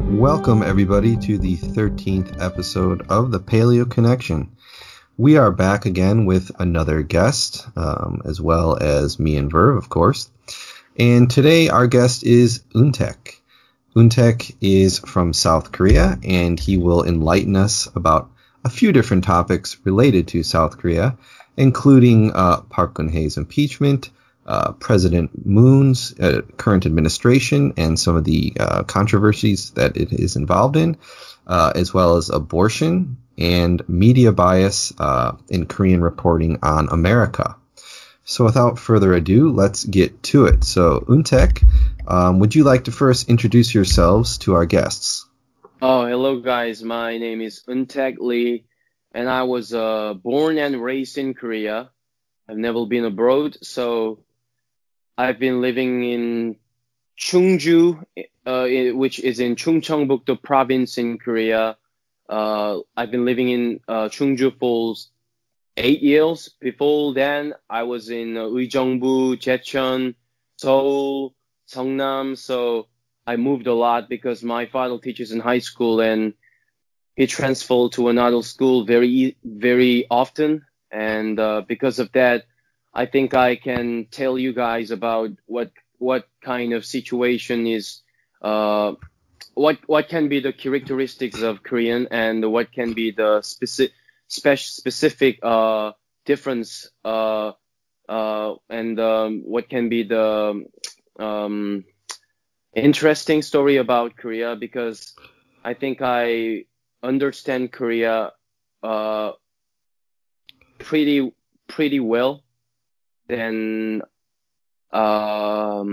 Welcome, everybody, to the 13th episode of the Paleoconnection. We are back again with another guest, as well as me and Verv, of course. And today our guest is Euntaek. Euntaek is from South Korea, and he will enlighten us about a few different topics related to South Korea, including Park Geun-hye's impeachment, President Moon's current administration and some of the controversies that it is involved in, as well as abortion and media bias in Korean reporting on America. So without further ado, let's get to it. So Euntaek, would you like to first introduce yourselves to our guests? Oh, hello guys. My name is Euntaek Lee, and I was born and raised in Korea. I've never been abroad, so I've been living in Chungju, which is in Chungcheongbuk-do province in Korea. I've been living in Chungju for 8 years. Before then, I was in Uijeongbu, Jecheon, Seoul, Seongnam. So I moved a lot because my father teaches in high school and he transferred to another school very, very often. And because of that, I think I can tell you guys about what kind of situation is, what can be the characteristics of Korean and what can be the specific difference, and what can be the interesting story about Korea, because I think I understand Korea pretty well than other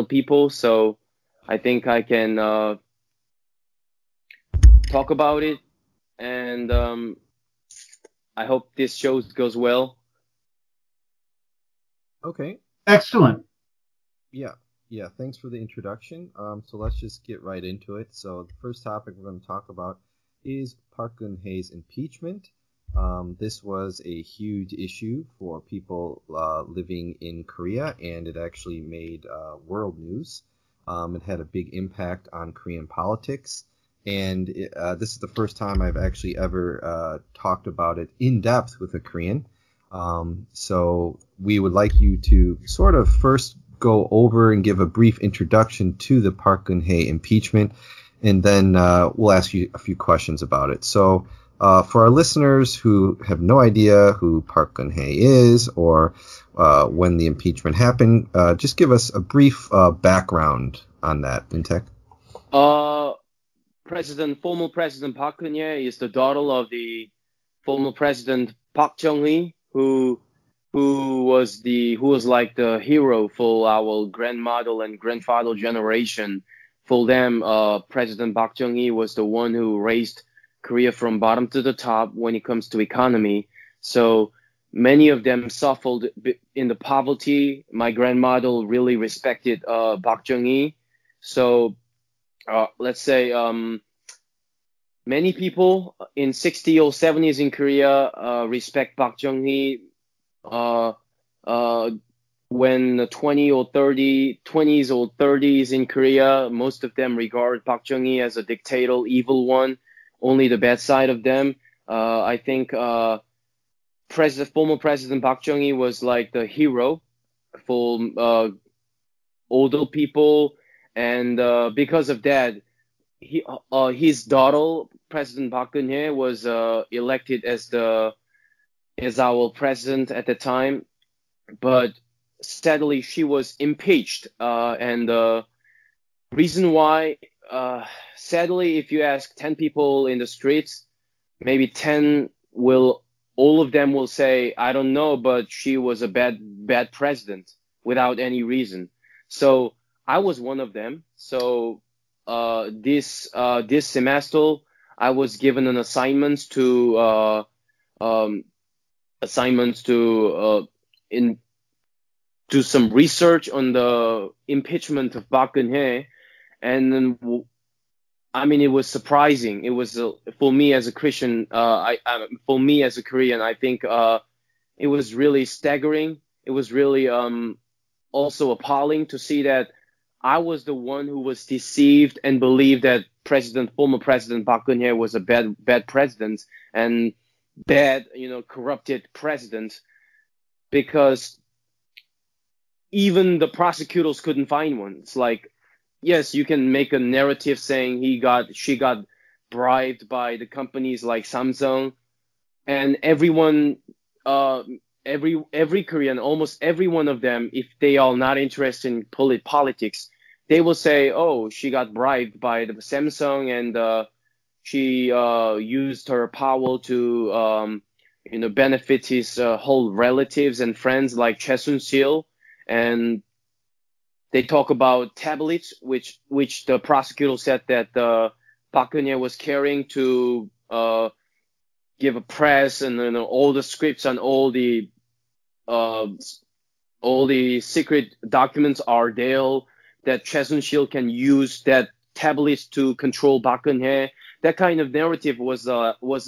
people. So I think I can talk about it, and I hope this show goes well. Okay. Excellent. Yeah. Thanks for the introduction. So let's just get right into it. So the first topic we're going to talk about is Park Geun-hye's impeachment. This was a huge issue for people living in Korea, and it actually made world news. It had a big impact on Korean politics, and this is the first time I've actually ever talked about it in depth with a Korean. So we would like you to sort of first go over and give a brief introduction to the Park Geun-hye impeachment, and then we'll ask you a few questions about it. So for our listeners who have no idea who Park Geun-hye is or when the impeachment happened, just give us a brief background on that, Euntaek. Former President Park Geun-hye is the daughter of the former President Park Geun-hye, who was like the hero for our grandmother and grandfather generation. For them, President Park Geun-hye was the one who raised Korea from bottom to the top when it comes to economy. So many of them suffered in the poverty. My grandmother really respected Park Geun-hye. So let's say many people in 60s or 70s in Korea respect Park Geun-hye. When 20s or 30s in Korea, most of them regard Park Geun-hye as a dictator, evil one. Only the bad side of them. I think former President Park Geun-hye was like the hero for older people, and because of that, his daughter, President Park Geun-hye, was elected as our president at the time, but sadly she was impeached, and the reason why, sadly, if you ask 10 people in the streets, maybe 10 will all of them will say, I don't know, but she was a bad president without any reason. So I was one of them. So this semester, I was given an assignment to do some research on the impeachment of Park Geun-hye, and then, I mean, it was surprising. It was for me as a Christian, for me as a Korean, I think it was really staggering. It was really also appalling to see that I was the one who was deceived and believed that former President Park Geun-hye was a bad president and bad, corrupted president, because even the prosecutors couldn't find one. It's like, yes, you can make a narrative saying she got bribed by the companies like Samsung, and everyone, every Korean, almost every one of them, if they are not interested in politics, they will say, oh, she got bribed by the Samsung, and she used her power to benefit his whole relatives and friends like Choi Soon-sil. And they talk about tablets, which the prosecutor said that Park Geun-hye was carrying to give a press, and all the scripts and all the secret documents are there, that Choi Soon-sil can use that tablets to control Park Geun-hye. That kind of narrative was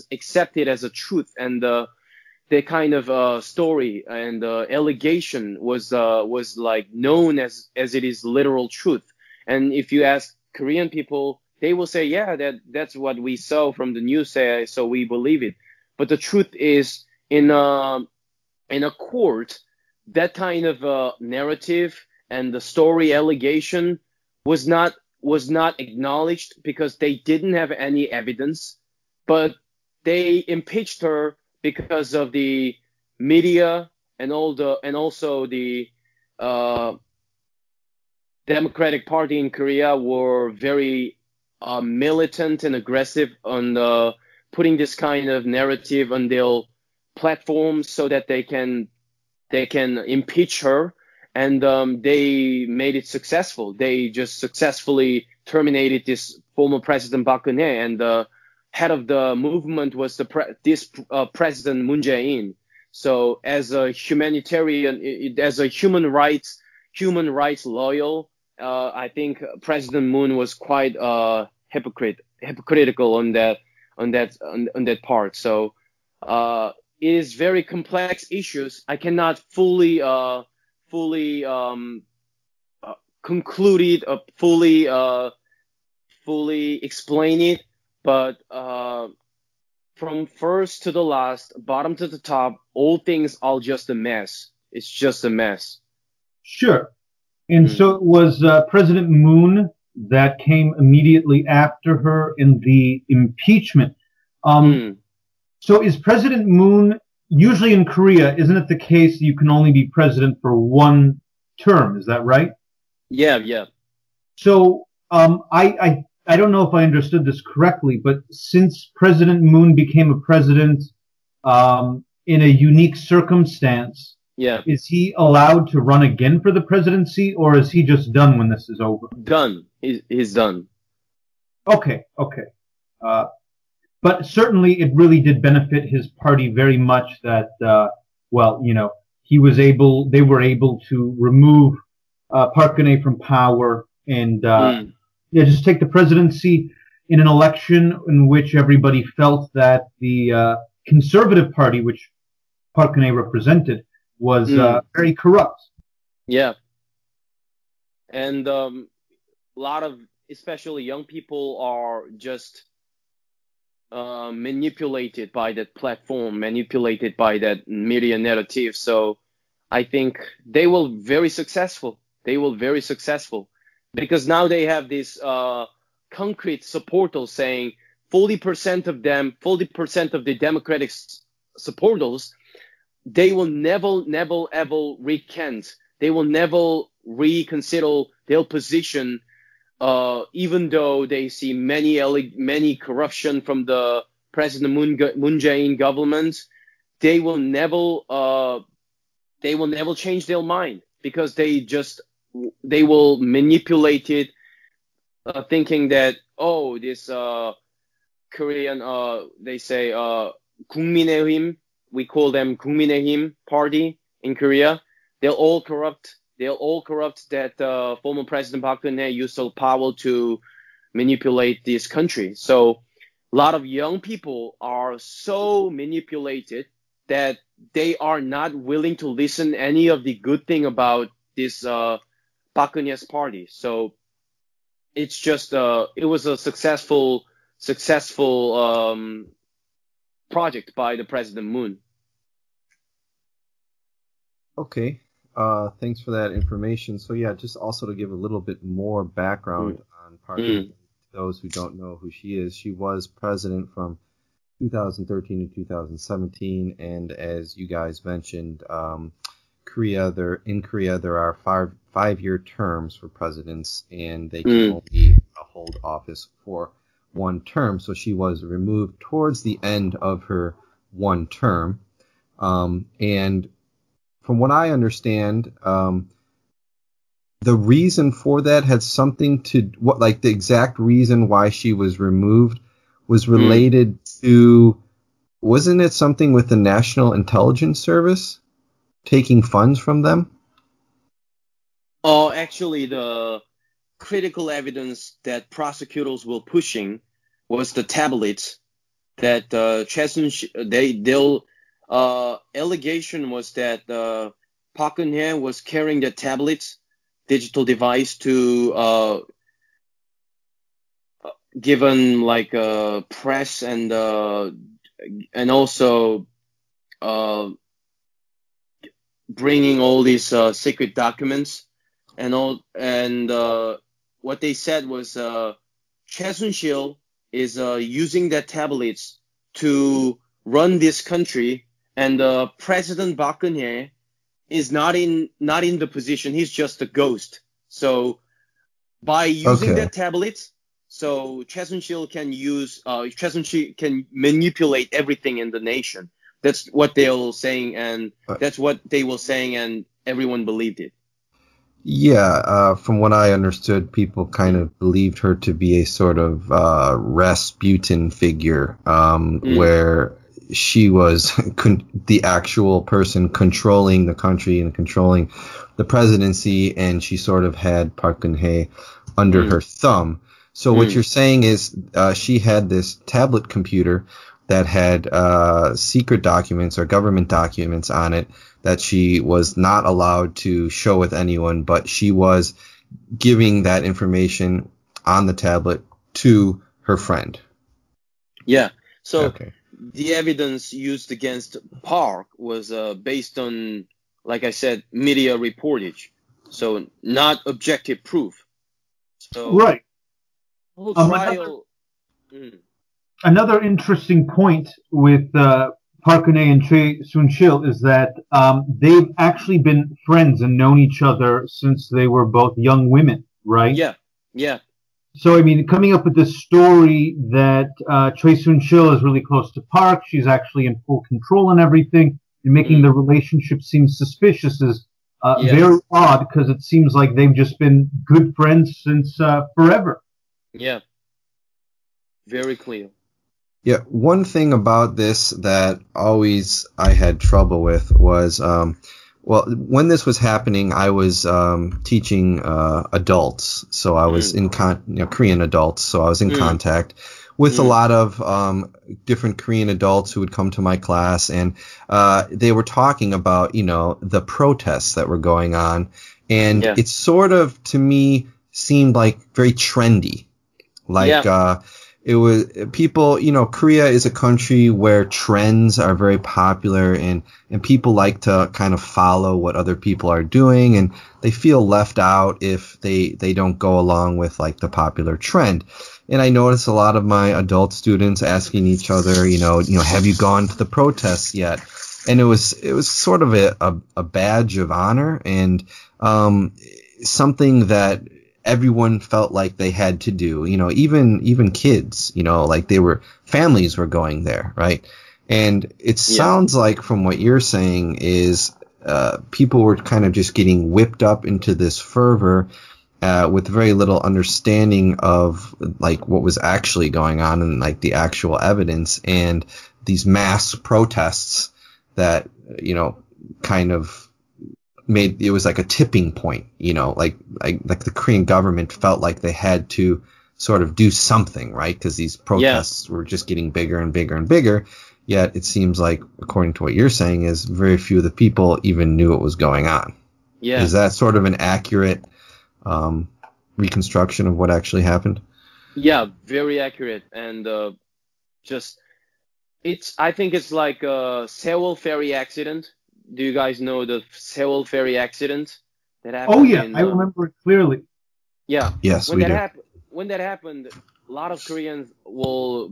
accepted as a truth, and that kind of story and allegation was like known as it is literal truth. And if you ask Korean people, they will say, yeah, that's what we saw from the news, so we believe it. But the truth is, in a court, that kind of narrative and the story allegation was not acknowledged, because they didn't have any evidence, but they impeached her because of the media and also the Democratic Party in Korea were very militant and aggressive on putting this kind of narrative on their platforms so that they can impeach her, and they made it successful. They just successfully terminated this former President Park Geun-hye, and the head of the movement was President Moon Jae-in. So as a humanitarian, as a human rights loyal, I think President Moon was quite hypocritical on that part. So it is very complex issues. I cannot fully conclude it, fully explain it. But from first to the last, bottom to the top, all things are just a mess. It's just a mess. Sure. And so it was President Moon that came immediately after her in the impeachment. So is President Moon, usually in Korea, isn't it the case that you can only be president for one term? Is that right? Yeah. So I don't know if I understood this correctly, but since President Moon became a president in a unique circumstance, is he allowed to run again for the presidency, or is he just done when this is over? Done. He's done. Okay. But certainly it really did benefit his party very much that, they were able to remove Park Geun-hye from power and just take the presidency in an election in which everybody felt that the conservative party, which Park Geun-hye represented, was very corrupt. Yeah. And a lot of, especially young people, are just manipulated by that platform, manipulated by that media narrative. So I think they will very successful. Because now they have this concrete supporters saying 40% of the Democratic supporters, they will never ever recant. They will never reconsider their position, even though they see many corruption from the President Moon Jae-in government. they will never change their mind, because they will manipulate it, thinking that, oh, this Korean, they say 국민의힘, we call them 국민의힘 party in Korea. They're all corrupt. That former President Park Geun-hye used the power to manipulate this country. So a lot of young people are so manipulated that they are not willing to listen any of the good thing about this Park Geun-hye's party. So it's just it was a successful project by the President Moon. Okay. Thanks for that information. So yeah, just also to give a little bit more background on Park Geun-hye, those who don't know who she is. She was president from 2013 to 2017, and as you guys mentioned, in Korea there are five-year terms for presidents, and they can only hold office for one term. So she was removed towards the end of her one term, and from what I understand, the reason for that had something to the exact reason why she was removed was related to, wasn't it something with the National Intelligence Service taking funds from them? Oh, actually, the critical evidence that prosecutors were pushing was the tablets that allegation was that Park Geun-hye was carrying the tablets, digital device, to given like press and also bringing all these secret documents and what they said was Choi Soon-sil is using that tablets to run this country. And President Park Geun-hye is not in the position. He's just a ghost. So by using that tablet, so Choi Soon-sil can manipulate everything in the nation. That's what they were saying, and and everyone believed it. Yeah, from what I understood, people kind of believed her to be a sort of Rasputin figure, where she was the actual person controlling the country and controlling the presidency, and she sort of had Park Geun-hye under her thumb. So what you're saying is she had this tablet computer that had secret documents or government documents on it that she was not allowed to show with anyone, but she was giving that information on the tablet to her friend. Yeah. So the evidence used against Park was based on, like I said, media reportage. So not objective proof. So right. Whole trial. Another interesting point with Park Geun-hye and Choi Soon-sil is that they've actually been friends and known each other since they were both young women, right? Yeah, yeah. So, I mean, coming up with this story that Choi Soon-sil is really close to Park, she's actually in full control and everything, and making the relationship seem suspicious is very odd, because it seems like they've just been good friends since forever. Yeah. Very clear. Yeah, one thing about this that always I had trouble with was, when this was happening, I was teaching adults, so I was in Korean adults, so I was in contact with a lot of different Korean adults who would come to my class, and they were talking about, the protests that were going on, and it sort of, to me, seemed like very trendy, it was people, Korea is a country where trends are very popular, and people like to kind of follow what other people are doing, and they feel left out if they don't go along with the popular trend. And I noticed a lot of my adult students asking each other, have you gone to the protests yet? And it was sort of a badge of honor, and something that everyone felt like they had to do, even kids, families were going there, right? And it sounds like from what you're saying is people were kind of just getting whipped up into this fervor with very little understanding of like what was actually going on and like the actual evidence, and these mass protests that, you know, kind of made it was like a tipping point, you know, like the Korean government felt like they had to sort of do something, right? Because these protests were just getting bigger and bigger and bigger. Yet it seems like, according to what you're saying, is very few of the people even knew what was going on. Yeah. Is that sort of an accurate reconstruction of what actually happened? Yeah, very accurate. And I think it's like a Sewol ferry accident. Do you guys know the Sewol ferry accident that happened? Oh yeah, I remember it clearly. Yeah. Yes, we do. When that happened, a lot of Koreans will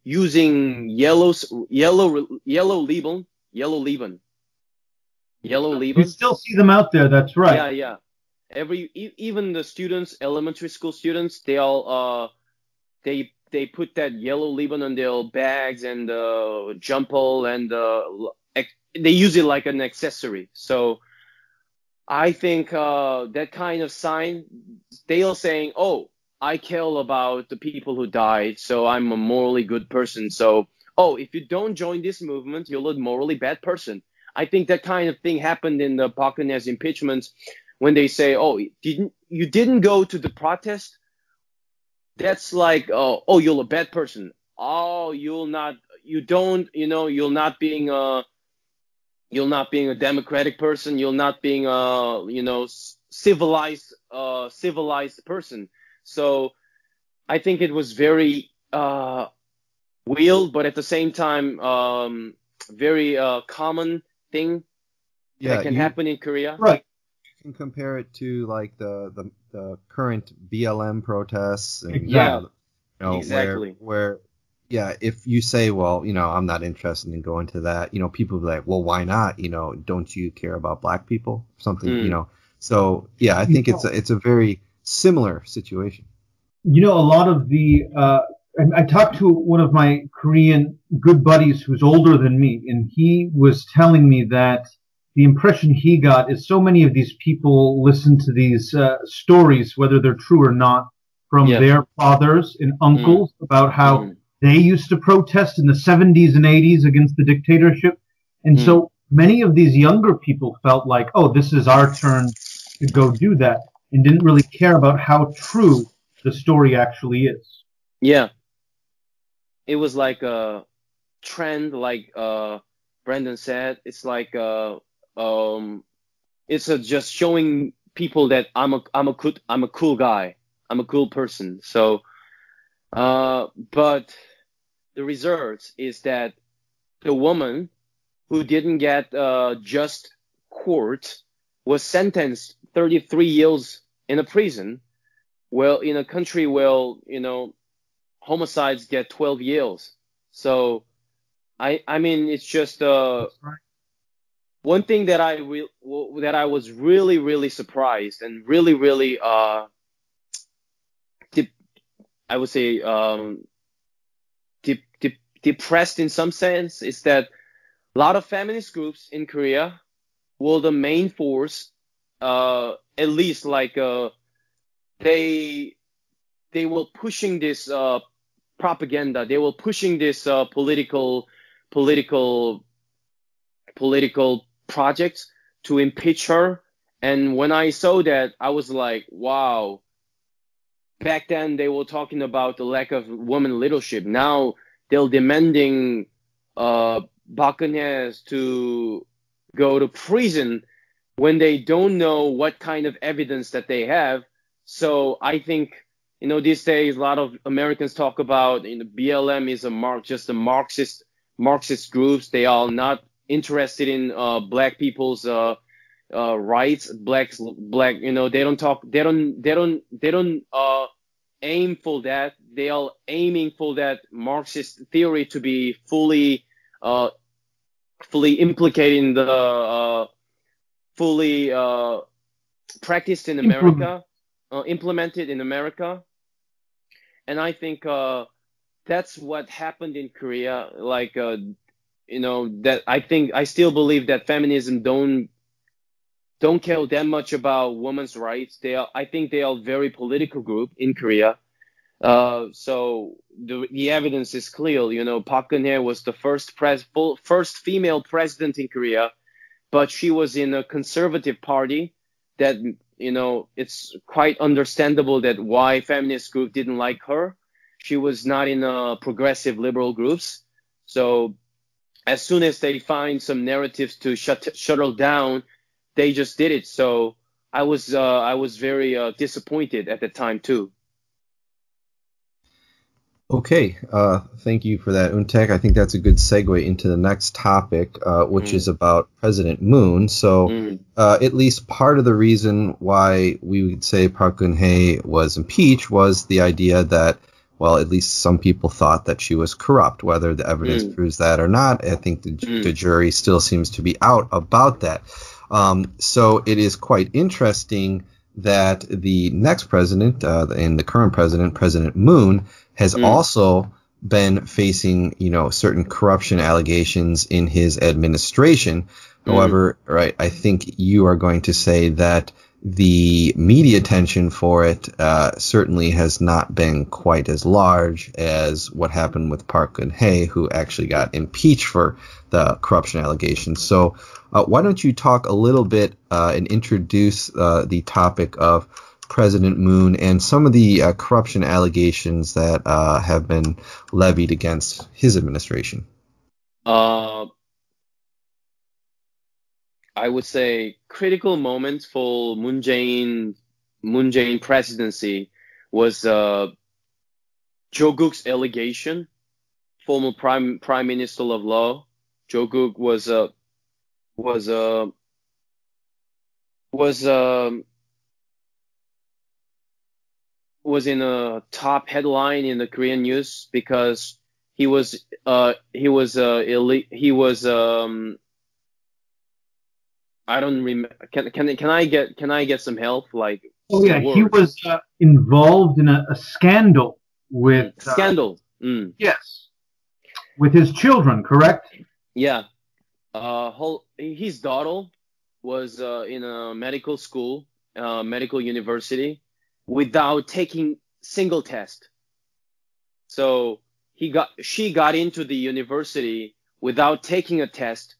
using yellow Liban. You still see them out there. That's right. Yeah. Even the students, elementary school students, they all they put that yellow Liban on their bags and jumple, and they use it like an accessory. So I think that kind of sign, they are saying, oh, I care about the people who died, so I'm a morally good person. So, if you don't join this movement, you're a morally bad person. I think that kind of thing happened in the Park Geun-hye's impeachment, when they say, you didn't go to the protest. That's like, you're a bad person. You're not being a democratic person. You're not being civilized person. So I think it was very real, but at the same time, very common thing that can happen in Korea. Right. You can compare it to like the current BLM protests, and Exactly. where if you say, well, I'm not interested in going to that, people will be like, well, why not? Don't you care about black people? Something, So I think it's a very similar situation. A lot of the I talked to one of my Korean good buddies who's older than me, and he was telling me that the impression he got is so many of these people listen to these stories, whether they're true or not, from their fathers and uncles about how they used to protest in the 70s and 80s against the dictatorship. And so many of these younger people felt like, this is our turn to go do that, and didn't really care about how true the story actually is. Yeah. It was like a trend, like Brandon said. It's like it's just showing people that I'm a cool guy. I'm a cool person. So but the result is that the woman who didn't get just court was sentenced 33 years in a prison. Well, in a country where, homicides get 12 years. So, I mean, it's just one thing that I was really, really surprised and really, really, I would say, depressed in some sense, is that a lot of feminist groups in Korea were the main force, at least like, they were pushing this propaganda. They were pushing this political projects to impeach her. And when I saw that, I was like, wow. Back then, they were talking about the lack of women leadership. Now they're demanding Park Geun-hye to go to prison when they don't know what kind of evidence that they have. So I think, these days a lot of Americans talk about BLM is just a Marxist groups. They are not interested in black people's rights. Black. They don't aim for that. They are aiming for that Marxist theory to be fully implicated in the fully practiced in America. Implemented in America. And I think that's what happened in Korea. Like, that I still believe that feminism don't care that much about women's rights. I think they are a very political group in Korea. So the evidence is clear. Park Geun-hye was the first female president in Korea, but she was in a conservative party that, it's quite understandable that why feminist group didn't like her. She was not in progressive liberal groups. So as soon as they find some narratives to shut her down, they just did it. So I was very disappointed at the time too. Okay, thank you for that, Euntaek. I think that's a good segue into the next topic, which is about President Moon. So at least part of the reason why we would say Park Geun-hye was impeached was the idea that, well, at least some people thought that she was corrupt. Whether the evidence proves that or not, I think the jury still seems to be out about that. So it is quite interesting that the next president and the current president, President Moon, has also been facing, certain corruption allegations in his administration. However, right, I think you are going to say that the media attention for it certainly has not been quite as large as what happened with Park Geun-hye, who actually got impeached for the corruption allegations. So why don't you talk a little bit and introduce the topic of President Moon and some of the corruption allegations that have been levied against his administration? I would say critical moment for Moon Jae-in presidency was Joguk's allegation. Former prime minister of law, Joguk was in a top headline in the Korean news because he was I don't remember. Can I get some help? Like, oh yeah, he was involved in a scandal with scandal. Yes, with his children, correct? Yeah. His daughter was in a medical school, medical university, without taking single test. So she got into the university without taking a test,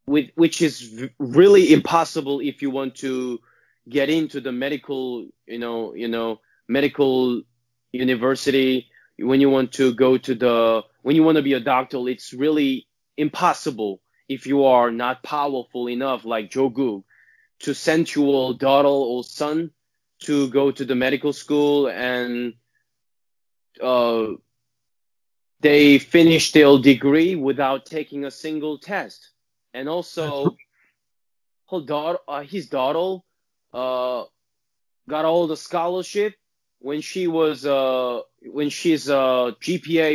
which is really impossible if you want to get into the medical, medical university. When you want to when you want to be a doctor, it's really impossible if you are not powerful enough, like Joguk, to send your daughter or son to go to the medical school, and they finish their degree without taking a single test. And also, his daughter got all the scholarship when she's GPA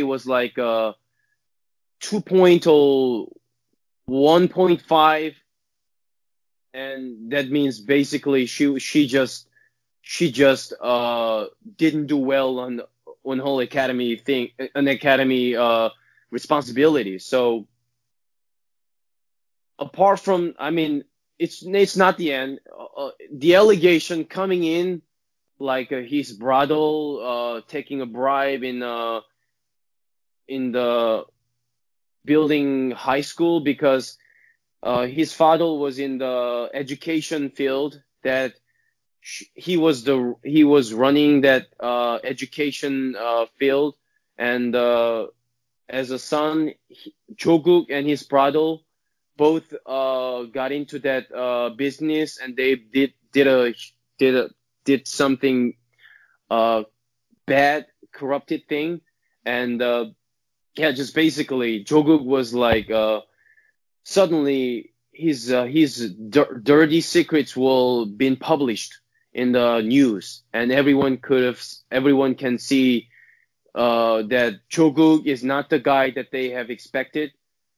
was like 2.0 or 1.5, and that means basically she just didn't do well on her academy responsibility. So apart from, it's not the end. The allegation coming in, like his brother taking a bribe in the building high school because his father was in the education field, that he was running that education field, and as a son, Joguk and his brother both got into that business, and they did something bad, corrupted thing, and just basically Joguk was like suddenly his dirty secrets were being published in the news, and everyone can see that Joguk is not the guy that they have expected.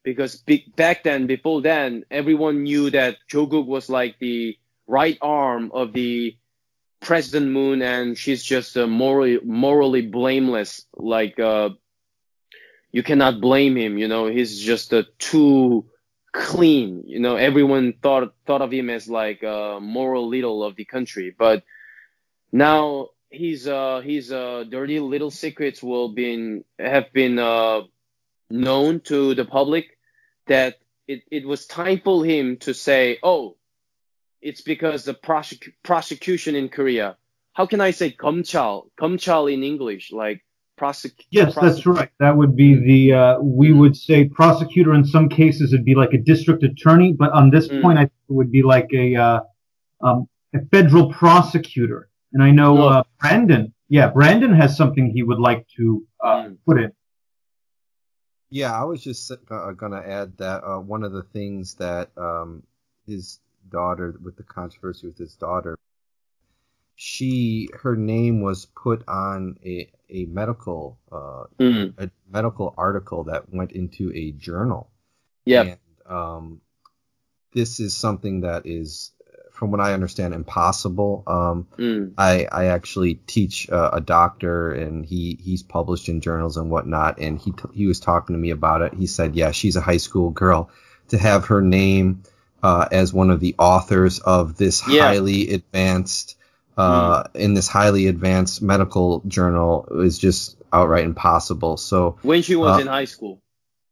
Because before then, everyone knew that Joguk was like the right arm of the President Moon, and she's just morally blameless. Like you cannot blame him. He's just too clean. Everyone thought of him as like a moral leader of the country, but now his dirty little secrets have been known to the public, that it was time for him to say, oh, it's because the prosecution in Korea. How can I say 검찰 in English, like Yes, that's right. That would be we would say prosecutor. In some cases, it'd be like a district attorney, but on this point, I think it would be like a federal prosecutor. And I know Brandon has something he would like to put in. Yeah, I was just gonna add that one of the things that his daughter, with the controversy with his daughter, her name was put on a medical article that went into a journal. Yeah. And this is something that is, from what I understand, impossible. I actually teach a doctor, and he's published in journals and whatnot, and he was talking to me about it. He said, yeah, she's a high school girl. To have her name as one of the authors of this highly advanced in this highly advanced medical journal is just outright impossible. So when she was in high school.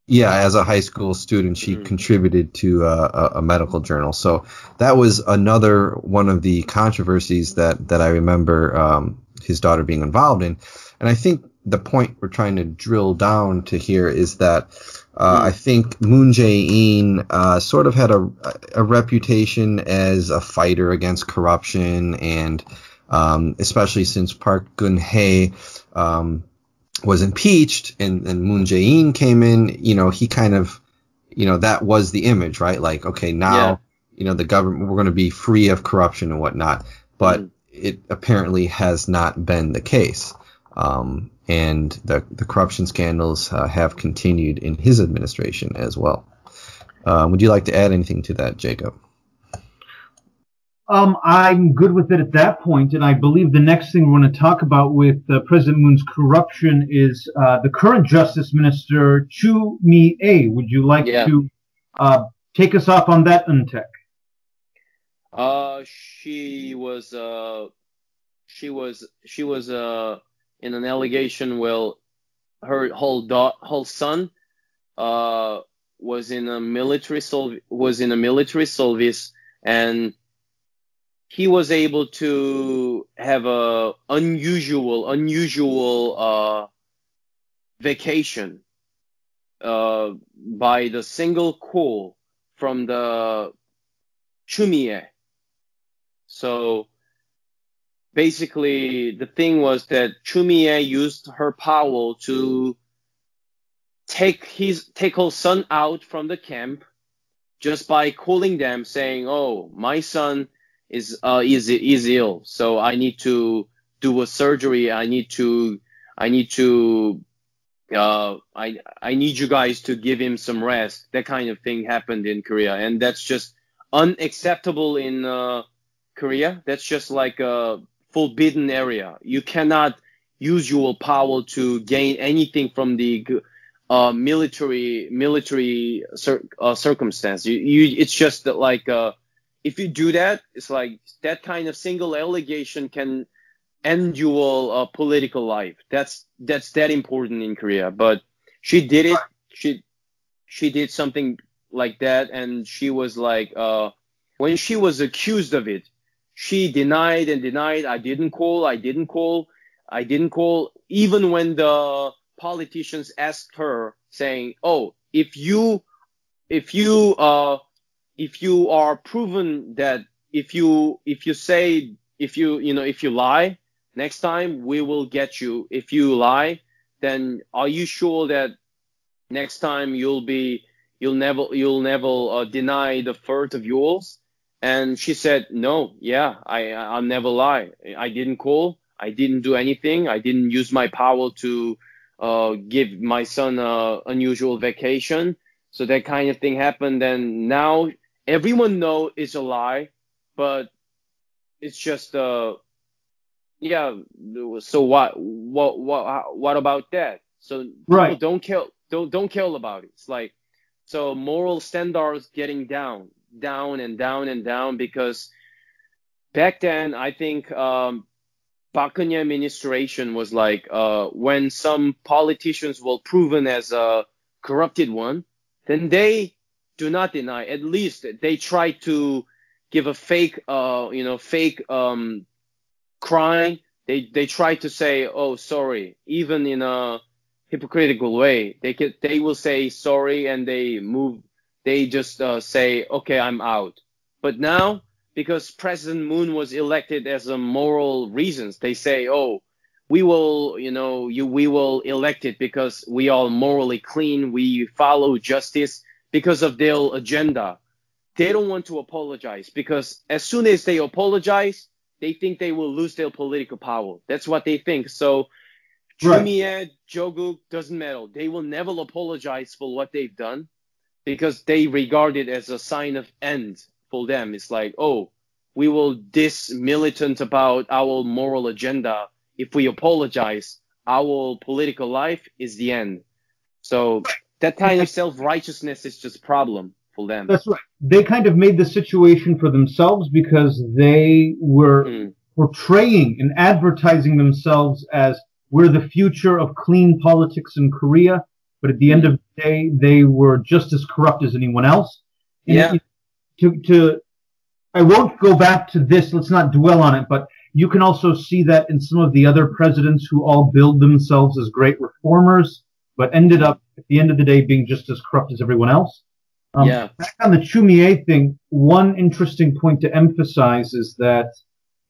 Yeah, as a high school student, she contributed to a medical journal. So that was another one of the controversies that I remember his daughter being involved in. And I think the point we're trying to drill down to here is that I think Moon Jae-in sort of had a reputation as a fighter against corruption, and especially since Park Geun-hye was impeached and Moon Jae-in came in, he kind of, that was the image, right? Like, okay, now, the government, we're going to be free of corruption and whatnot. But it apparently has not been the case. And the corruption scandals have continued in his administration as well. Would you like to add anything to that, Jacob? I'm good with it at that point, and I believe the next thing we're going to talk about with President Moon's corruption is the current Justice Minister, Chu Mi-ae. Would you like to take us off on that, Euntaek? She was in an allegation. Well, her whole son was in a military service, and he was able to have a unusual vacation by the single call from the Chu Mi-ae. So basically, the thing was that Chu Mi-ae used her power to take her son out from the camp just by calling them, saying, "Oh, my son is ill, so I need to do a surgery. I need you guys to give him some rest." That kind of thing happened in Korea, and that's just unacceptable in Korea. That's just like a forbidden area. You cannot use your power to gain anything from the military circumstance. It's just that, like, if you do that, it's like that kind of single allegation can end your political life. That's that important in Korea. But she did it. She did something like that, and she was like, when she was accused of it, she denied and denied. I didn't call. Even when the politicians asked her, saying, "Oh, if you are proven that if you lie, next time we will get you. If you lie, then are you sure that next time you'll never deny the fault of yours?" And she said, "No, I'll never lie. I didn't call. I didn't do anything. I didn't use my power to give my son an unusual vacation." So that kind of thing happened, and now everyone knows it's a lie, but it's just So what about that? So people don't care. don't care about it. It's like, so moral standards getting down and down and down, because back then I think Park Geun-hye administration was like, when some politicians were proven as a corrupted one, then they do not deny. At least they try to give a fake, fake crime. They try to say, oh, sorry, even in a hypocritical way. They will say sorry, and they just say, okay, I'm out. But now, because President Moon was elected as a moral reasons, they say, oh, we will elect it because we are morally clean, we follow justice, because of their agenda. They don't want to apologize, because as soon as they apologize, they think they will lose their political power. That's what they think. So Chumie, Joguk, doesn't matter. They will never apologize for what they've done, because they regard it as a sign of end for them. It's like, oh, we will diss militant about our moral agenda. If we apologize, our political life is the end. So that kind of self-righteousness is just a problem for them. That's right. They kind of made the situation for themselves, because they were portraying and advertising themselves as, we're the future of clean politics in Korea. But at the end of the day, they were just as corrupt as anyone else. And I won't go back to this. Let's not dwell on it. But you can also see that in some of the other presidents who all billed themselves as great reformers, but ended up at the end of the day being just as corrupt as everyone else. Back on the Chumie thing, one interesting point to emphasize is that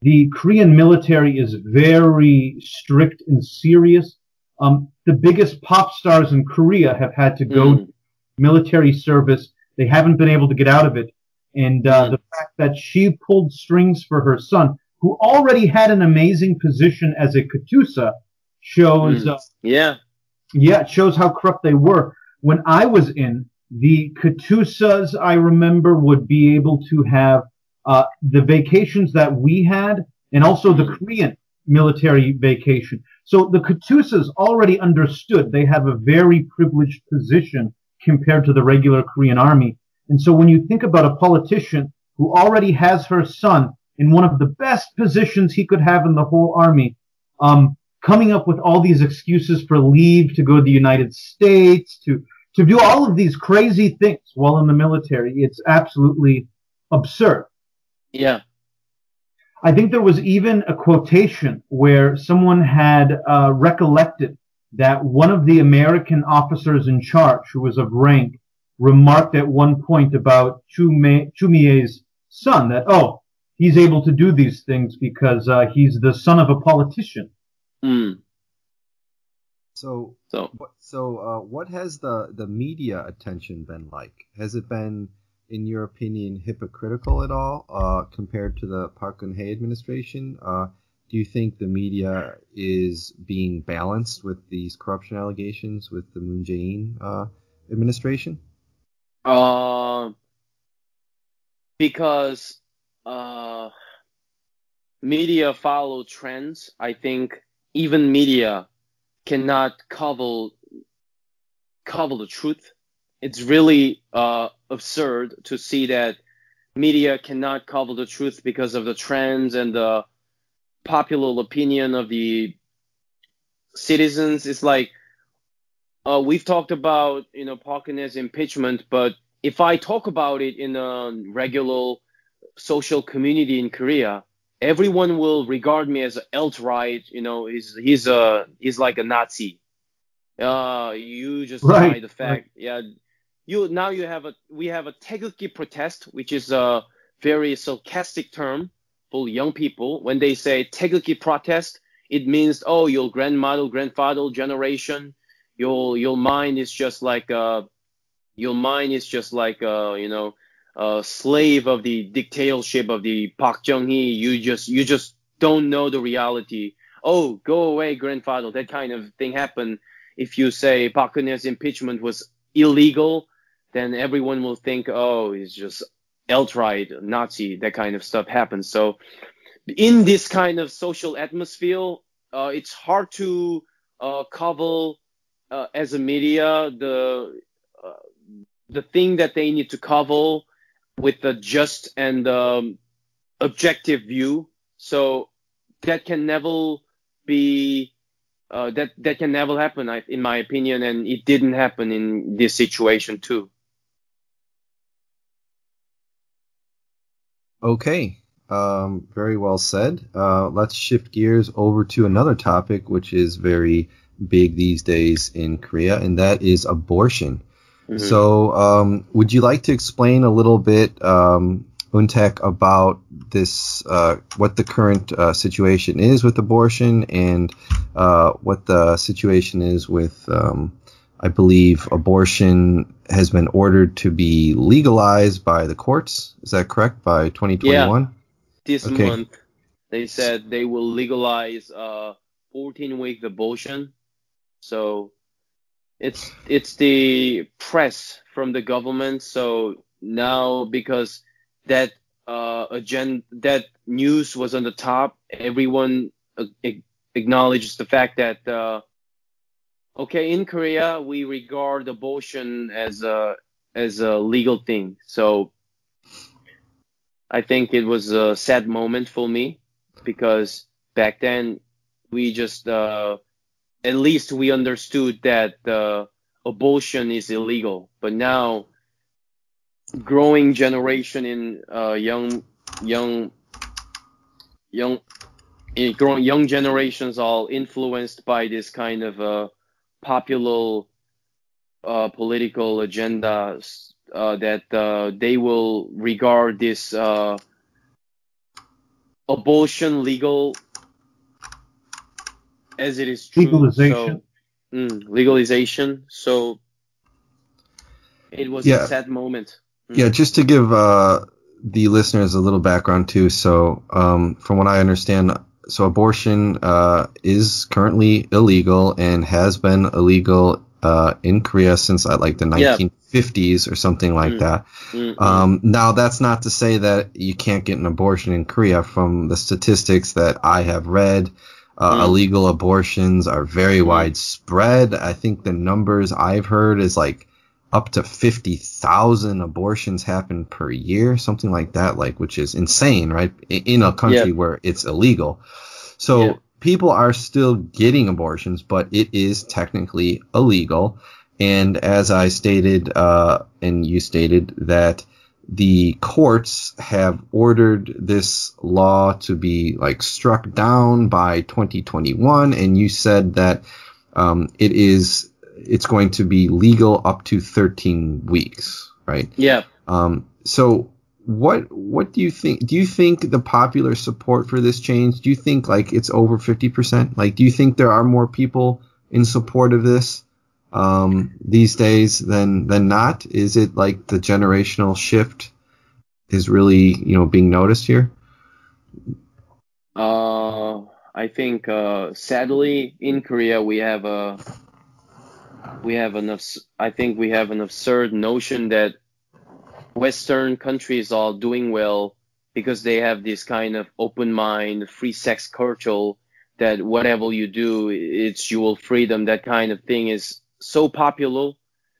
the Korean military is very strict and serious. The biggest pop stars in Korea have had to go to military service. They haven't been able to get out of it. And the fact that she pulled strings for her son, who already had an amazing position as a Katusa, shows it shows how corrupt they were. When I was in, the Katusas, I remember, would be able to have the vacations that we had, and also the Korean military vacation. So the Katusas already understood they have a very privileged position compared to the regular Korean army. And so when you think about a politician who already has her son in one of the best positions he could have in the whole army, coming up with all these excuses for leave to go to the United States, to do all of these crazy things while in the military, it's absolutely absurd. Yeah. I think there was even a quotation where someone had recollected that one of the American officers in charge, who was of rank, remarked at one point about Chumie's son that, oh, he's able to do these things because he's the son of a politician. So what has the media attention been like? Has it been, in your opinion, hypocritical at all compared to the Park Geun-hye administration? Do you think the media is being balanced with these corruption allegations with the Moon Jae-in administration? Because media follow trends. I think even media cannot cover the truth. It's really absurd to see that media cannot cover the truth because of the trends and the popular opinion of the citizens. It's like we've talked about, Park Geun-hye's impeachment, but if I talk about it in a regular social community in Korea, everyone will regard me as alt-right. He's like a Nazi. You just deny the fact. Right. Yeah. We have a 태극기 protest, which is a very sarcastic term for young people. When they say 태극기 protest, it means, oh, your grandfather generation, your mind is just like a slave of the dictatorship of the Park Geun-hye. You just don't know the reality. Oh, go away, grandfather. That kind of thing happened. If you say Park Geun-hye's impeachment was illegal, then everyone will think, oh, it's just alt-right, Nazi, that kind of stuff happens. So in this kind of social atmosphere, it's hard to cover as a media, the thing that they need to cover with the just and objective view. So that can never be that can never happen, in my opinion, and it didn't happen in this situation too. Okay, very well said. Let's shift gears over to another topic, which is very big these days in Korea, and that is abortion. Mm-hmm. So, would you like to explain a little bit, Euntaek, about this, what the current situation is with abortion, and what the situation is with, I believe, abortion has been ordered to be legalized by the courts. Is that correct? By 2021? Yeah, this month they said they will legalize 14-week abortion. So it's the press from the government. So now, because that that news was on the top, everyone acknowledges the fact that okay, in Korea we regard abortion as a legal thing. So I think it was a sad moment for me, because back then we just at least we understood that abortion is illegal. But now, growing generation in young generations are influenced by this kind of popular political agendas that they will regard this abortion legal as it is true. Legalization. So, legalization. So it was a sad moment. Yeah, just to give the listeners a little background too. So from what I understand, so abortion is currently illegal and has been illegal in Korea since like the 1950s or something like that. Now, that's not to say that you can't get an abortion in Korea. From the statistics that I have read, illegal abortions are very widespread. I think the numbers I've heard is like up to 50,000 abortions happen per year, something like that, like, which is insane, right? In a country where it's illegal. So people are still getting abortions, but it is technically illegal. And as I stated, and you stated, that the courts have ordered this law to be like struck down by 2021, and you said that it's going to be legal up to 13 weeks, right? Yeah. So what do you think? Do you think the popular support for this change, do you think like it's over 50%? Like, do you think there are more people in support of this these days than not? Is it like the generational shift is really, being noticed here? I think sadly in Korea we have an absurd notion that Western countries are doing well because they have this kind of open mind, free sex culture, that whatever you do, it's your freedom. That kind of thing is so popular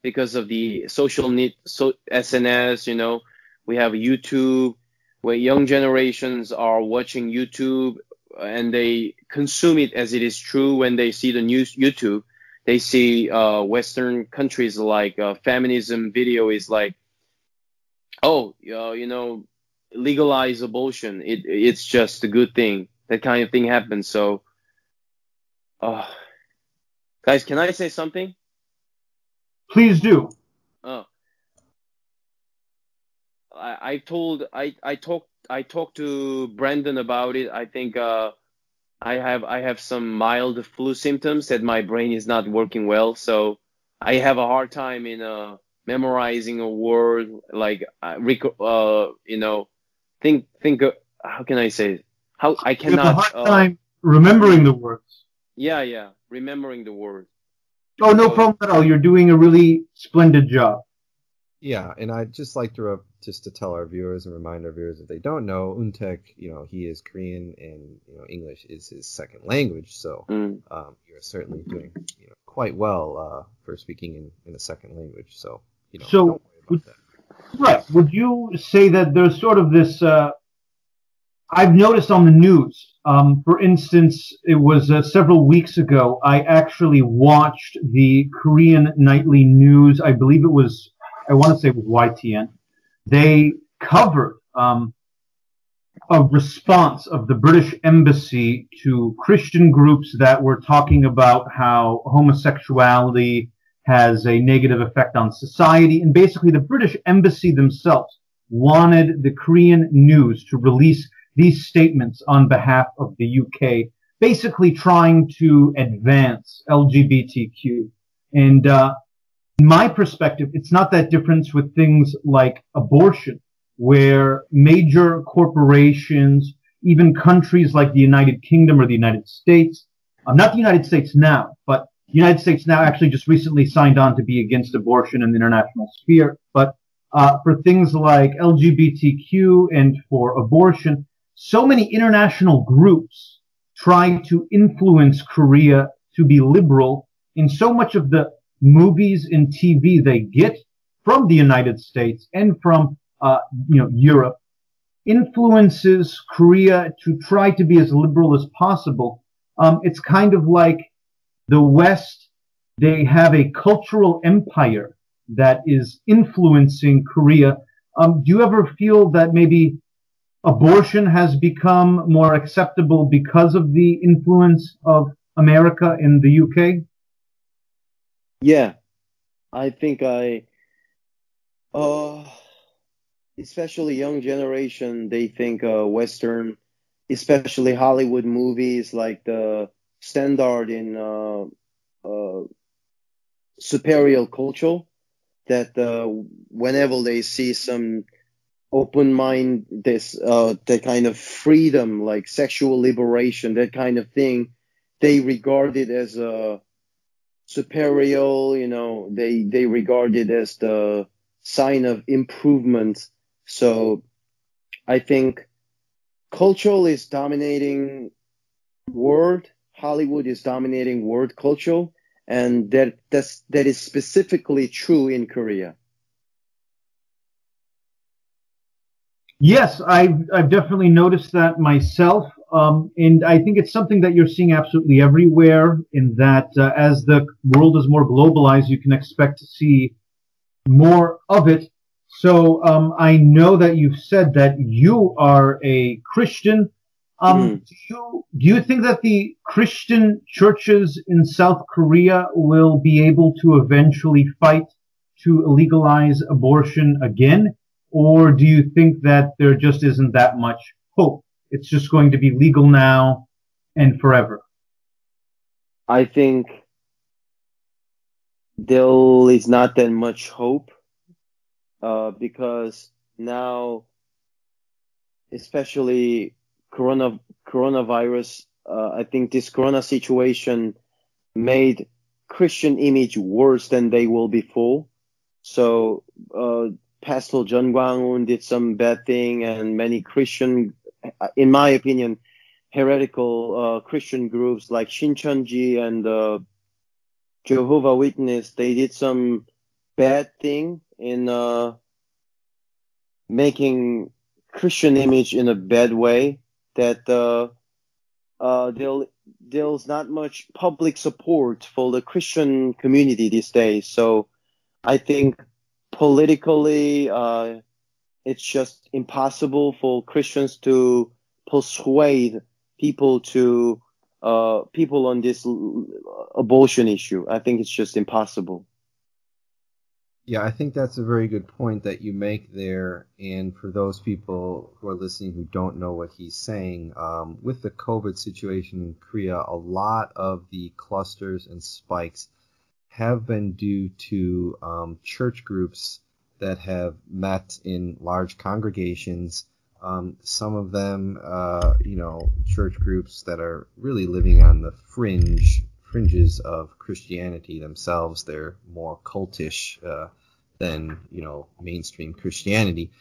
because of the social need, so SNS, we have YouTube, where young generations are watching YouTube and they consume it as it is true. When they see the news YouTube, they see Western countries like feminism video is like, legalize abortion. It's just a good thing. That kind of thing happens. So, guys, can I say something? Please do. I talked to Brandon about it. I think I have some mild flu symptoms that my brain is not working well. So I have a hard time in memorizing a word, like think. How can I say it? How I cannot. You have a hard time remembering the words. Yeah, remembering the words. Oh, no problem at all. You're doing a really splendid job. Yeah, and I'd just like to tell our viewers and remind our viewers, if they don't know, Euntaek, he is Korean, and English is his second language. So you're certainly doing quite well for speaking in a second language. So, don't So, worry about that. right, would you say that there's sort of this, I've noticed on the news, for instance, it was several weeks ago, I actually watched the Korean nightly news. I believe it was, I want to say it was YTN. They covered a response of the British Embassy to Christian groups that were talking about how homosexuality has a negative effect on society. And basically, the British Embassy themselves wanted the Korean news to release these statements on behalf of the UK, basically trying to advance LGBTQ. And in my perspective, it's not that different with things like abortion, where major corporations, even countries like the United Kingdom or the United States, not the United States now, but the United States now actually just recently signed on to be against abortion in the international sphere. But for things like LGBTQ and for abortion, so many international groups try to influence Korea to be liberal, and so much of the movies and TV they get from the United States and from Europe influences Korea to try to be as liberal as possible. It's kind of like the West, they have a cultural empire that is influencing Korea. Do you ever feel that maybe abortion has become more acceptable because of the influence of America in the UK? Yeah, I think especially young generation, they think Western, especially Hollywood movies, like the standard in superior culture, that whenever they see some open mind, that kind of freedom, like sexual liberation, that kind of thing, they regard it as a superior, they regard it as the sign of improvement. So I think culture is dominating world, Hollywood is dominating world culture, and that is specifically true in Korea. Yes, I've definitely noticed that myself, and I think it's something that you're seeing absolutely everywhere. In that, as the world is more globalized, you can expect to see more of it. So I know that you've said that you are a Christian. Do you think that the Christian churches in South Korea will be able to eventually fight to legalize abortion again? Or do you think that there just isn't that much hope? It's just going to be legal now and forever? I think there is not that much hope, because now, especially coronavirus, I think this corona situation made Christian image worse than they were before. So Pastor John Kwang-un did some bad thing, and many Christian, in my opinion, heretical Christian groups like Shincheonji and Jehovah Witness, they did some bad thing in making Christian image in a bad way, that there's not much public support for the Christian community these days. So I think politically, it's just impossible for Christians to persuade people on this abortion issue. I think it's just impossible. Yeah, I think that's a very good point that you make there. And for those people who are listening who don't know what he's saying, with the COVID situation in Korea, a lot of the clusters and spikes have been due to church groups that have met in large congregations. Some of them, church groups that are really living on the fringes of Christianity themselves. They're more cultish than mainstream Christianity,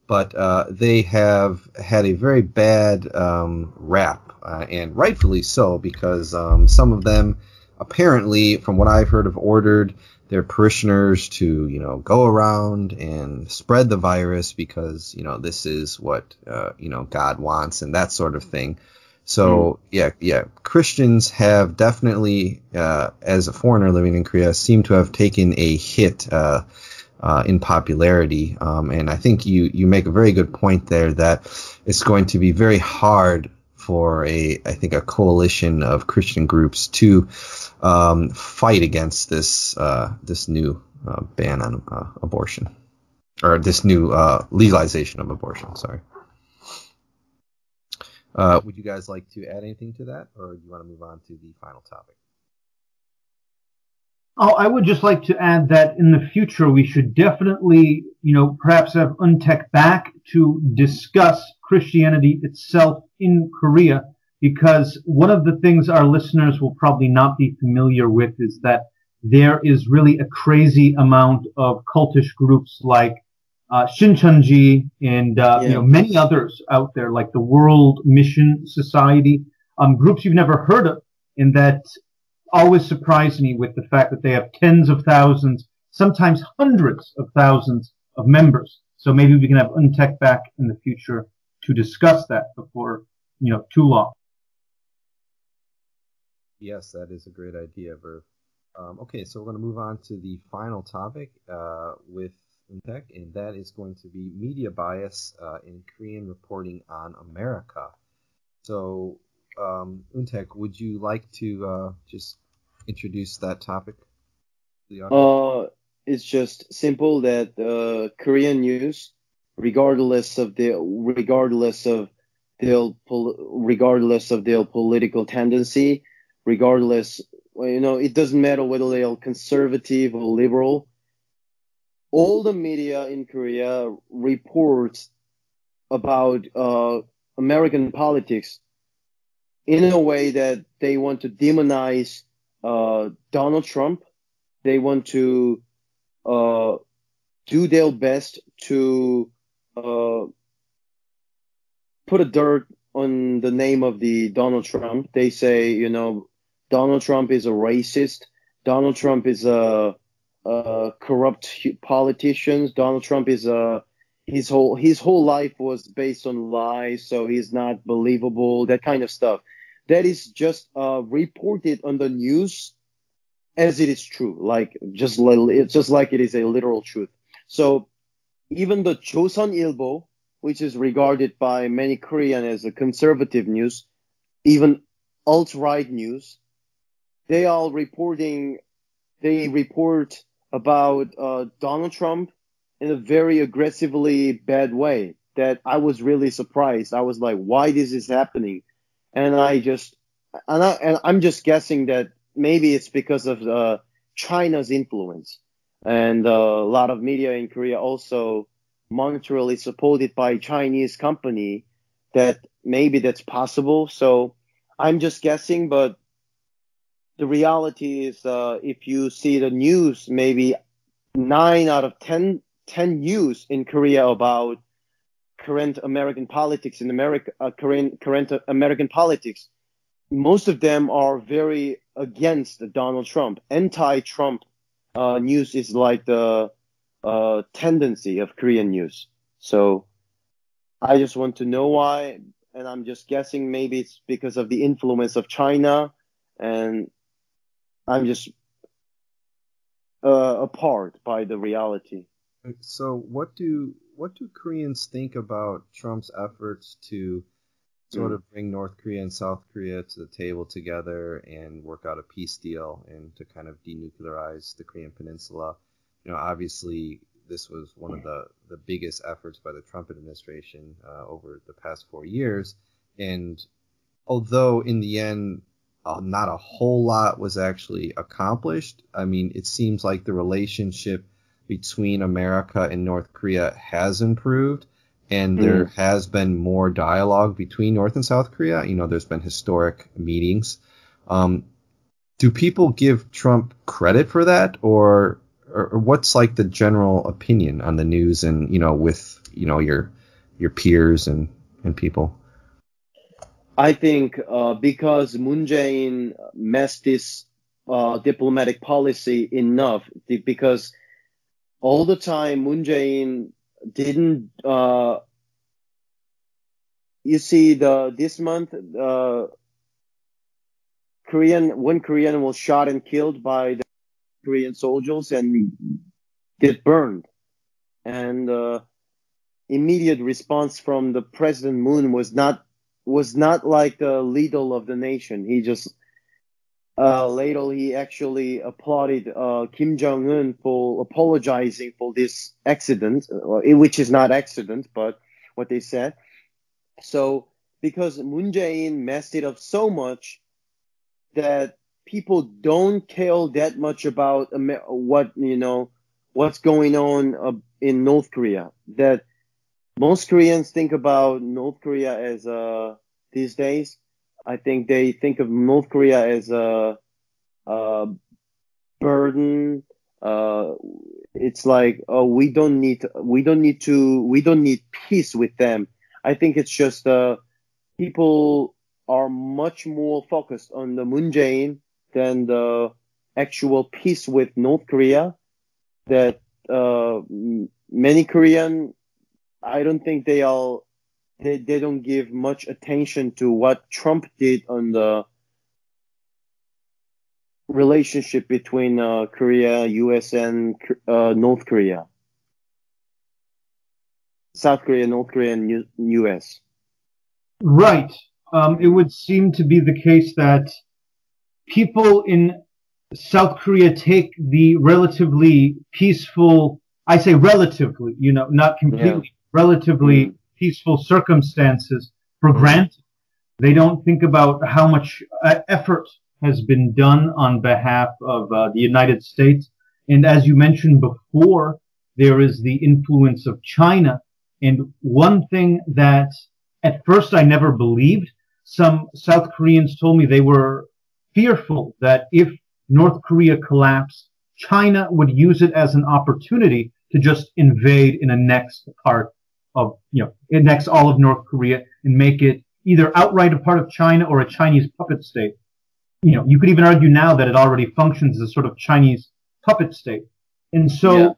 but they have had a very bad rap, and rightfully so, because some of them apparently, from what I've heard, have ordered their parishioners to, you know, go around and spread the virus because, you know, this is what, you know, God wants and that sort of thing. So, yeah, Christians have definitely, as a foreigner living in Korea, seem to have taken a hit in popularity. And I think you make a very good point there that it's going to be very hard for I think a coalition of Christian groups to fight against this new ban on abortion, or this new legalization of abortion. Sorry. Would you guys like to add anything to that, or do you want to move on to the final topic? Oh, I would just like to add that in the future we should definitely, you know, perhaps have Euntaek back to discuss Christianity itself in Korea, because one of the things our listeners will probably not be familiar with is that there is really a crazy amount of cultish groups like Shincheonji and you know, many others out there, like the World Mission Society, groups you've never heard of, and that always surprised me with the fact that they have tens of thousands, sometimes hundreds of thousands of members. So maybe we can have Euntaek back in the future to discuss that before, you know, too long. Yes, that is a great idea, Verv. Okay, so we're going to move on to the final topic with Euntaek, and that is going to be media bias in Korean reporting on America. So, Euntaek, would you like to just introduce that topic to the audience? It's just simple that Korean news, regardless of their political tendency, regardless, you know, it doesn't matter whether they are conservative or liberal. All the media in Korea reports about American politics in a way that they want to demonize Donald Trump. They want to do their best to put a dirt on the name of the Donald Trump. They say, you know, Donald Trump is a racist. Donald Trump is a corrupt politician. Donald Trump is his whole life was based on lies, so he's not believable. That kind of stuff. That is just reported on the news as it is true, like just like it is a literal truth. So even the Joseonilbo, which is regarded by many Koreans as a conservative news, even alt-right news, they report about Donald Trump in a very aggressively bad way that I was really surprised. I was like, why this is happening? And I'm just guessing that maybe it's because of China's influence. And a lot of media in Korea also monetarily supported by Chinese company, that maybe that's possible. So I'm just guessing, but the reality is if you see the news, maybe 9 out of 10 news in Korea about current American politics in America, current American politics, most of them are very against Donald Trump. Anti-Trump news is like the tendency of Korean news. So I just want to know why, and I'm just guessing maybe it's because of the influence of China, and I'm just apart by the reality. So what do Koreans think about Trump's efforts to sort of bring North Korea and South Korea to the table together and work out a peace deal and to kind of denuclearize the Korean Peninsula? You know, obviously this was one of the biggest efforts by the Trump administration over the past 4 years. And although in the end not a whole lot was actually accomplished, I mean, it seems like the relationship between America and North Korea has improved, and there has been more dialogue between North and South Korea. You know, there's been historic meetings. Do people give Trump credit for that, or what's like the general opinion on the news and, you know, with, you know, your peers and people? I think because Moon Jae-in messed this diplomatic policy enough because all the time Moon Jae-in didn't. You see, this month, one Korean was shot and killed by the Korean soldiers and get burned, and immediate response from the President Moon was not like the leader of the nation. He just later he actually applauded Kim Jong-un for apologizing for this accident, which is not accident, but what they said. So because Moon Jae-in messed it up so much that people don't care that much about what's going on in North Korea. That most Koreans think about North Korea as these days. I think they think of North Korea as a burden. It's like, oh, we don't need peace with them. I think it's just people are much more focused on the Moon Jae-in than the actual peace with North Korea. That many Korean, I don't think they don't give much attention to what Trump did on the relationship between Korea, US, and North Korea. South Korea, North Korea, and US. Right. It would seem to be the case that people in South Korea take the relatively peaceful, I say relatively, not completely, relatively peaceful circumstances for granted. They don't think about how much effort has been done on behalf of the United States. And as you mentioned before, there is the influence of China. And one thing that at first I never believed, some South Koreans told me they were fearful that if North Korea collapsed, China would use it as an opportunity to just invade and annex part of, annex all of North Korea and make it either outright a part of China or a Chinese puppet state. You could even argue now that it already functions as a sort of Chinese puppet state. And so,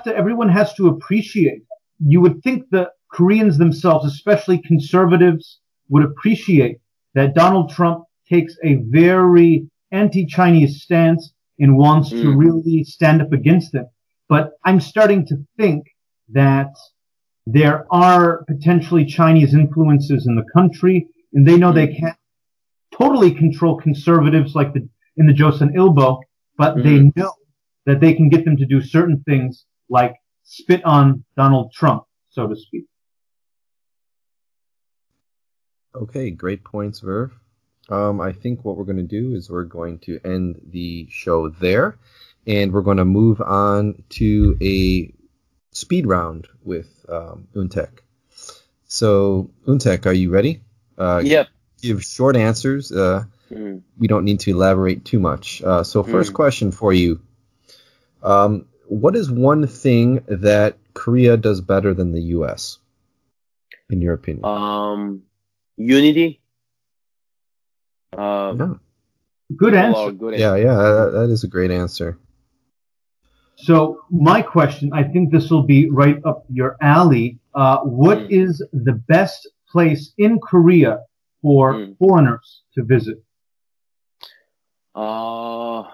everyone has to appreciate. You would think the Koreans themselves, especially conservatives, would appreciate that Donald Trump takes a very anti-Chinese stance and wants to really stand up against it. But I'm starting to think that there are potentially Chinese influences in the country, and they know they can't totally control conservatives like in the Joseon Ilbo, but they know that they can get them to do certain things like spit on Donald Trump, so to speak. Okay, great points, Verv. I think what we're going to do is we're going to end the show there, and we're going to move on to a speed round with Euntaek. So, Euntaek, are you ready? Yep. Give short answers. We don't need to elaborate too much. So, first question for you. What is one thing that Korea does better than the U.S., in your opinion? Unity. Yeah. Good answer. Yeah, that is a great answer. So my question, I think this will be right up your alley. What is the best place in Korea for foreigners to visit? I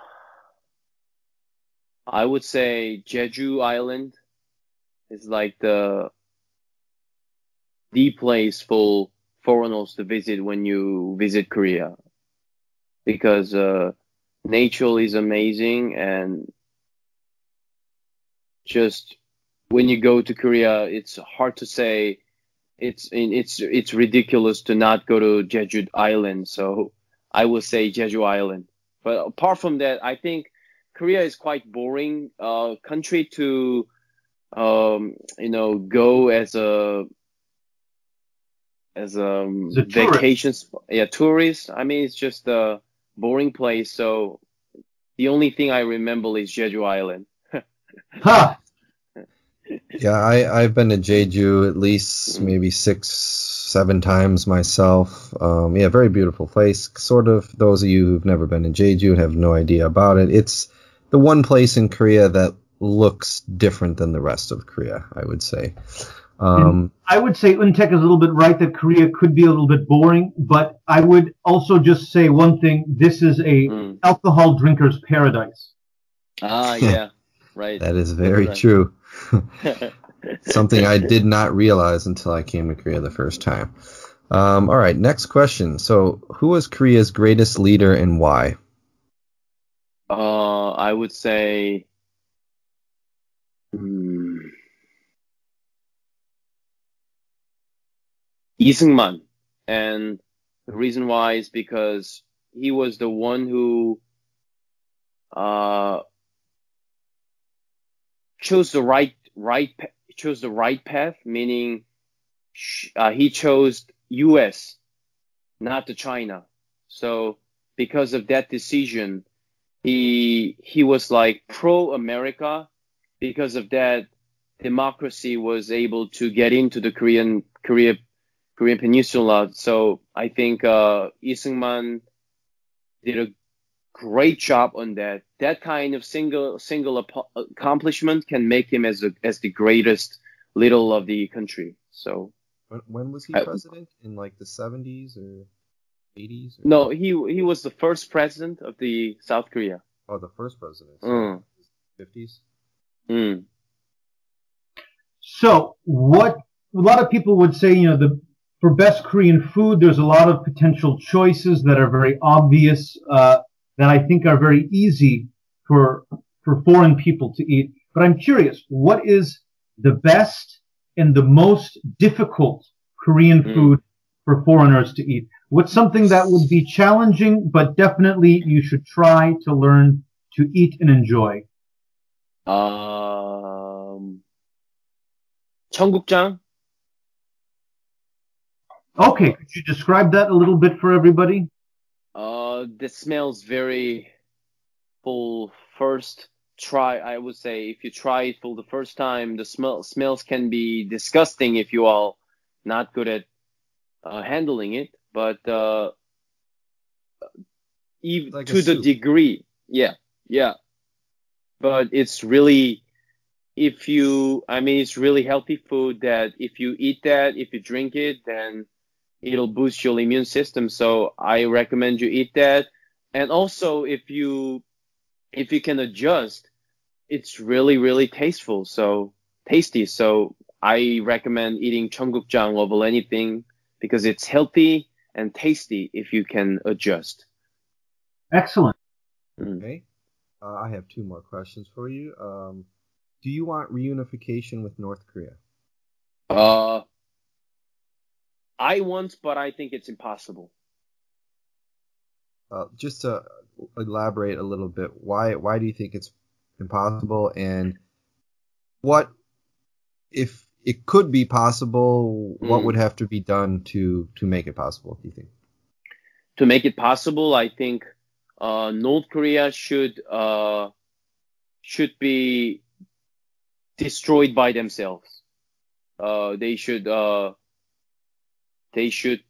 would say Jeju Island is like the place for foreigners to visit when you visit Korea, because nature is amazing, and just when you go to Korea, it's hard to say. It's ridiculous to not go to Jeju Island. So I would say Jeju Island. But apart from that, I think Korea is quite boring country to go as a vacation tourist. I mean, it's just a boring place. So the only thing I remember is Jeju Island. Ha! Yeah, I've been to Jeju at least maybe 6, 7 times myself. Yeah, very beautiful place. Sort of those of you who've never been to Jeju and have no idea about it. It's the one place in Korea that looks different than the rest of Korea, I would say. And I would say Euntaek is a little bit right that Korea could be a little bit boring, but I would also just say one thing. This is a alcohol drinker's paradise. Yeah, right. That is very Right. true. Something I did not realize until I came to Korea the first time. All right, next question. So, who was Korea's greatest leader and why? I would say Lee Seung-man, and the reason why is because he was the one who uh, chose the right path, meaning he chose U.S., not the China. So because of that decision, he was like pro-America. Because of that, democracy was able to get into the Korean Peninsula. So I think Lee Seung-man did a great job on that. That kind of single accomplishment can make him as the greatest leader of the country. So when was he president? In like the 70s or 80s? Or... No, he was the first president of the South Korea. Oh, the first president. So 50s. So what a lot of people would say, for best Korean food, there's a lot of potential choices that are very obvious, that I think are very easy for foreign people to eat. But I'm curious, what is the best and the most difficult Korean food for foreigners to eat? What's something that would be challenging, but definitely you should try to learn to eat and enjoy? 청국장? Okay, could you describe that a little bit for everybody? This smells very full. First try, I would say, if you try it for the first time, the smells can be disgusting if you are not good at handling it. But even like to the degree, yeah. But it's really, it's really healthy food that if you eat that, if you drink it, then it'll boost your immune system. So I recommend you eat that. And also, if you can adjust, it's really, really tasty. So I recommend eating 청국장 over anything because it's healthy and tasty if you can adjust. Excellent. Okay. I have 2 more questions for you. Do you want reunification with North Korea? I want, but I think it's impossible. Just to elaborate a little bit, why do you think it's impossible, and what if it could be possible? What would have to be done to make it possible, do you think? To make it possible, I think North Korea should be destroyed by themselves. They should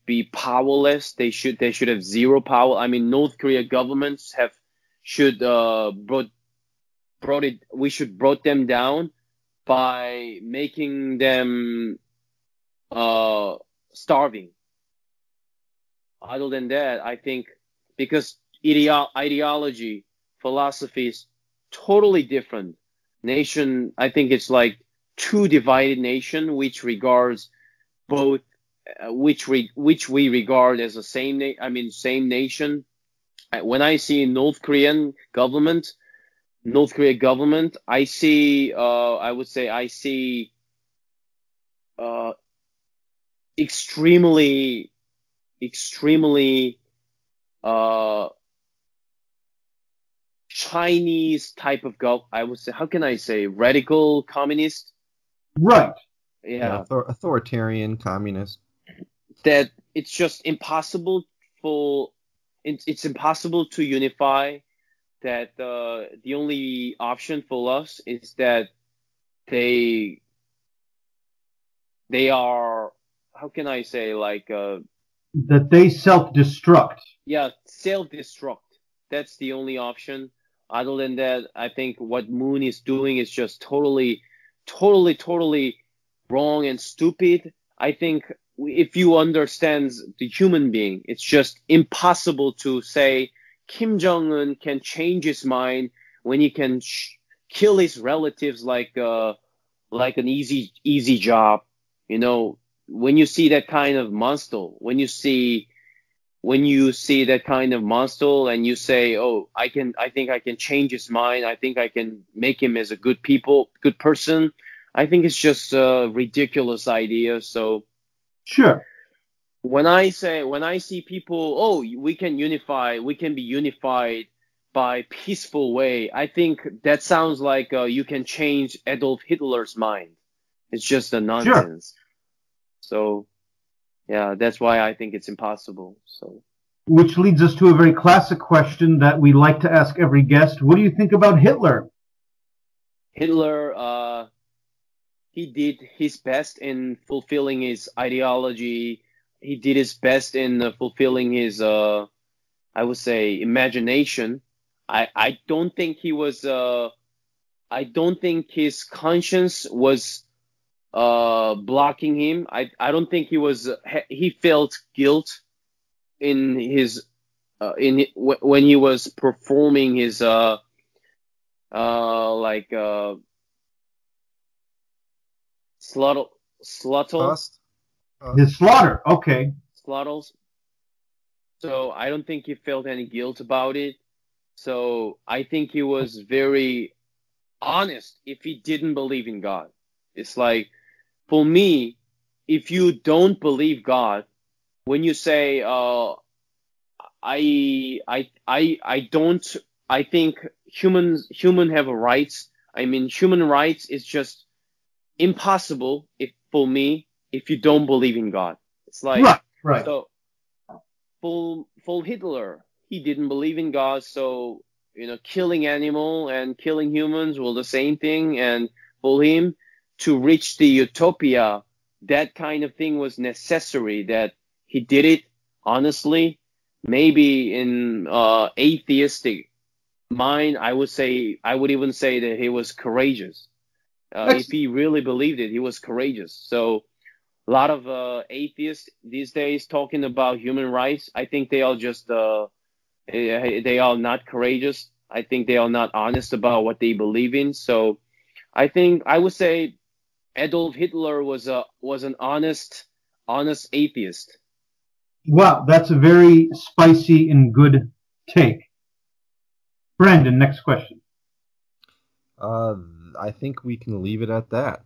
be powerless. They should have zero power. I mean, North Korea governments should brought them down by making them starving. Other than that, I think because ideology, philosophy is totally different. Nation, I think it's like 2 divided nation, which regards both, which we regard as the same nation. When I see North Korea government, I see, I would say I see extremely Chinese type of I would say, how can I say, radical communist? Right. Yeah. Authoritarian communist. That it's just impossible it's impossible to unify. That the only option for us is that they they are, how can I say, like, that they self-destruct. yeah, self-destruct. That's the only option. Other than that, I think what Moon is doing is just totally, totally, totally wrong and stupid. I think if you understand the human being, it's just impossible to say Kim Jong-un can change his mind when he can kill his relatives like an easy job. You know, when you see that kind of monster, when you see that kind of monster and you say, oh, I think I can change his mind. I think I can make him as a good person. I think it's just a ridiculous idea. So sure. When I see people, oh, we can be unified by peaceful way. I think that sounds like you can change Adolf Hitler's mind. It's just a nonsense. Sure. So, yeah, that's why I think it's impossible. So, which leads us to a very classic question that we like to ask every guest. What do you think about Hitler? Hitler, he did his best in fulfilling his ideology. He did his best in fulfilling his, I would say, imagination. I don't think he was, I don't think his conscience was blocking him. I don't think he felt guilt in his when he was performing his slaughter. His slaughter, okay. Slaughters. So I don't think he felt any guilt about it. So I think he was very honest if he didn't believe in God. It's like, for me, if you don't believe God, when you say, I think human have rights. I mean, human rights is just impossible for me if you don't believe in God. It's like, right. So for Hitler, he didn't believe in God, so killing animal and killing humans were the same thing. And for him to reach the utopia, that kind of thing was necessary. That he did it honestly. Maybe in atheistic mind, I would even say that he was courageous. If he really believed it, he was courageous. So a lot of atheists these days talking about human rights, I think they are just they are not courageous. I think they are not honest about what they believe in. So I think I would say Adolf Hitler was an honest atheist. Wow, that's a very spicy and good take. Brandon, next question. I think we can leave it at that.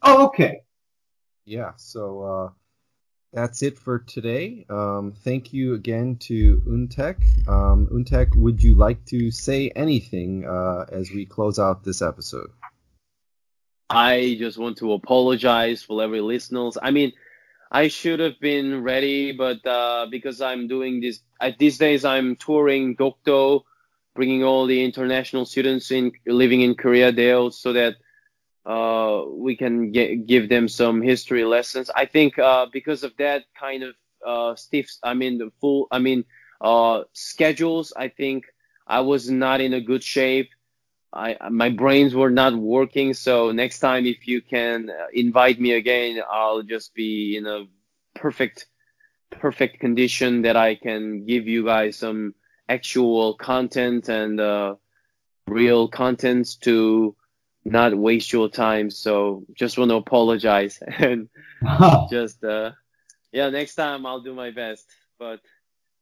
Okay. Yeah, so that's it for today. Thank you again to Euntaek. Euntaek, would you like to say anything as we close out this episode? I just want to apologize for every listeners. I mean, I should have been ready, but because I'm doing this, these days I'm touring Dokdo, bringing all the international students living in Korea there so that we can give them some history lessons. I think because of that kind of schedules, I think I was not in a good shape. My brains were not working. So next time, if you can invite me again, I'll just be in a perfect condition that I can give you guys some actual content and real contents to not waste your time. So just want to apologize and just next time I'll do my best, but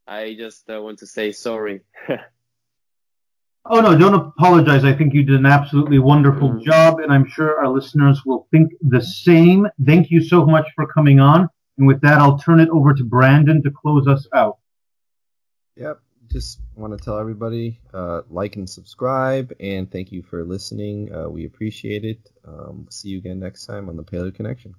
I just want to say sorry. Oh no, don't apologize. I think you did an absolutely wonderful job, and I'm sure our listeners will think the same. Thank you so much for coming on, and with that I'll turn it over to Brandon to close us out. Yep. Just want to tell everybody, like and subscribe, and thank you for listening. We appreciate it. See you again next time on the Paleoconnection.